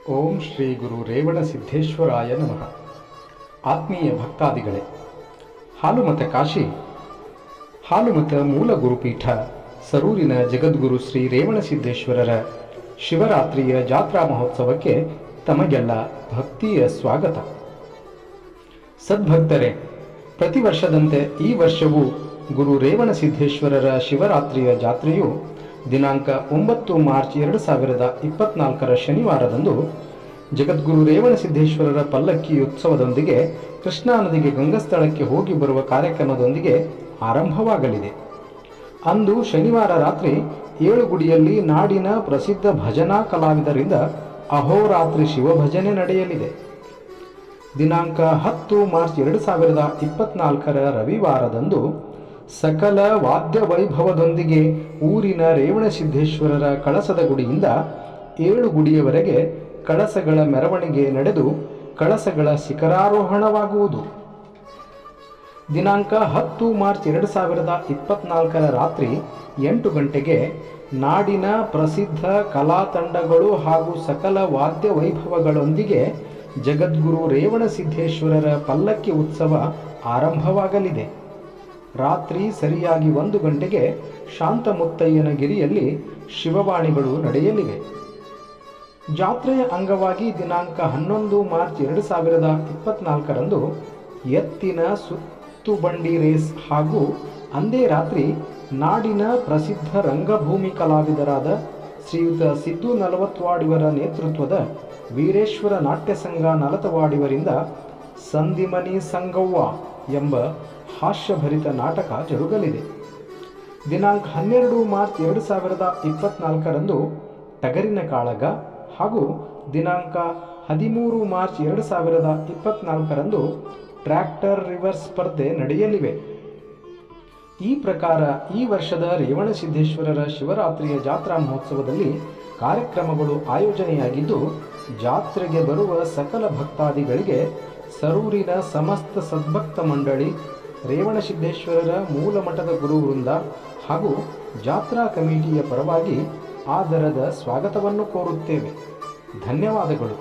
ಓಂ ಶ್ರೀ ಗುರು ರೇವಣಸಿದ್ದೇಶ್ವರಾಯ ನಮಃ. ಆತ್ಮೀಯ ಭಕ್ತಾದಿಗಳೇ, ಹಾಲುಮತ ಕಾಶಿ, ಹಾಲುಮತ ಮೂಲ ಗುರುಪೀಠ ಸರೂರಿನ ಜಗದ್ಗುರು ಶ್ರೀ ರೇವಣಸಿದ್ದೇಶ್ವರರ ಶಿವರಾತ್ರಿಯ ಜಾತ್ರಾ ಮಹೋತ್ಸವಕ್ಕೆ ತಮಗೆಲ್ಲ ಭಕ್ತಿಯ ಸ್ವಾಗತ. ಸದ್ಭಕ್ತರೇ, ಪ್ರತಿ ವರ್ಷದಂತೆ ಈ ವರ್ಷವೂ ಗುರು ರೇವಣಸಿದ್ದೇಶ್ವರರ ಶಿವರಾತ್ರಿಯ ಜಾತ್ರೆಯು ದಿನಾಂಕ 9 ಮಾರ್ಚ್ 2024 ಶನಿವಾರದಂದು ಜಗದ್ಗುರು ರೇವಣಸಿದ್ದೇಶ್ವರರ ಪಲ್ಲಕ್ಕಿ ಉತ್ಸವದೊಂದಿಗೆ ಕೃಷ್ಣಾ ನದಿಗೆ ಗಂಗಾಸ್ಥಳಕ್ಕೆ ಹೋಗಿ ಬರುವ ಕಾರ್ಯಕ್ರಮದೊಂದಿಗೆ ಆರಂಭವಾಗಲಿದೆ. ಅಂದು ಶನಿವಾರ ರಾತ್ರಿ ಏಳುಗುಡಿಯಲ್ಲಿ ನಾಡಿನ ಪ್ರಸಿದ್ಧ ಭಜನಾ ಕಲಾವಿದರಿಂದ ಅಹೋರಾತ್ರಿ ಶಿವಭಜನೆ ನಡೆಯಲಿದೆ. ದಿನಾಂಕ 10 ಮಾರ್ಚ್ 2024 ರವಿವಾರದಂದು ಸಕಲ ವಾದ್ಯ ವೈಭವದೊಂದಿಗೆ ಊರಿನ ರೇವಣಸಿದ್ದೇಶ್ವರರ ಕಳಸದ ಗುಡಿಯಿಂದ 7 ಗುಡಿಯವರೆಗೆ ಕಳಸಗಳ ಮೆರವಣಿಗೆ ನಡೆದು ಕಳಸಗಳ ಶಿಖರಾರೋಹಣವಾಗುವುದು. ದಿನಾಂಕ 10 ಮಾರ್ಚ್ 2024 ರಾತ್ರಿ 8 ಗಂಟೆಗೆ ನಾಡಿನ ಪ್ರಸಿದ್ಧ ಕಲಾ ತಂಡಗಳು ಹಾಗೂ ಸಕಲ ವಾದ್ಯ ವೈಭವಗಳೊಂದಿಗೆ ಜಗದ್ಗುರು ರೇವಣಸಿದ್ದೇಶ್ವರರ ಪಲ್ಲಕ್ಕಿ ಉತ್ಸವ ಆರಂಭವಾಗಲಿದೆ. ರಾತ್ರಿ ಸರಿಯಾಗಿ 1 ಗಂಟೆಗೆ ಶಾಂತಮುತ್ತಯ್ಯನಗಿರಿಯಲ್ಲಿ ಶಿವವಾಣಿಗಳು ನಡೆಯಲಿವೆ. ಜಾತ್ರೆಯ ಅಂಗವಾಗಿ ದಿನಾಂಕ 11 ಮಾರ್ಚ್ 2024 ಎತ್ತಿನ ಸುತ್ತುಬಂಡಿ ರೇಸ್ ಹಾಗೂ ಅಂದೇ ರಾತ್ರಿ ನಾಡಿನ ಪ್ರಸಿದ್ಧ ರಂಗಭೂಮಿ ಕಲಾವಿದರಾದ ಶ್ರೀಯುತ ಸಿದ್ದು ನಲವತ್ವಾಡಿವರ ನೇತೃತ್ವದ ವೀರೇಶ್ವರ ನಾಟ್ಯ ಸಂಘ ನಲತವಾಡಿವರಿಂದ ಸಂದಿಮನಿ ಸಂಗವ್ವ ಎಂಬ ಹಾಸ್ಯಭರಿತ ನಾಟಕ ಜರುಗಲಿದೆ. ದಿನಾಂಕ 12 ಮಾರ್ಚ್ 2024 ಟಗರಿನ ಕಾಳಗ ಹಾಗೂ ದಿನಾಂಕ 13 ಮಾರ್ಚ್ 2024 ಟ್ರ್ಯಾಕ್ಟರ್ ರಿವರ್ಸ್ ಸ್ಪರ್ಧೆ ನಡೆಯಲಿವೆ. ಈ ಪ್ರಕಾರ ಈ ವರ್ಷದ ರೇವಣಸಿದ್ದೇಶ್ವರರ ಶಿವರಾತ್ರಿಯ ಜಾತ್ರಾ ಮಹೋತ್ಸವದಲ್ಲಿ ಕಾರ್ಯಕ್ರಮಗಳು ಆಯೋಜನೆಯಾಗಿದ್ದು, ಜಾತ್ರೆಗೆ ಬರುವ ಸಕಲ ಭಕ್ತಾದಿಗಳಿಗೆ ಸರೂರಿನ ಸಮಸ್ತ ಸದ್ಭಕ್ತ ಮಂಡಳಿ, ರೇವಣಸಿದ್ದೇಶ್ವರರ ಮೂಲ ಮಠದ ಗುರುವೃಂದ ಹಾಗೂ ಜಾತ್ರಾ ಕಮಿಟಿಯ ಪರವಾಗಿ ಆದರದ ಸ್ವಾಗತವನ್ನು ಕೋರುತ್ತೇವೆ. ಧನ್ಯವಾದಗಳು.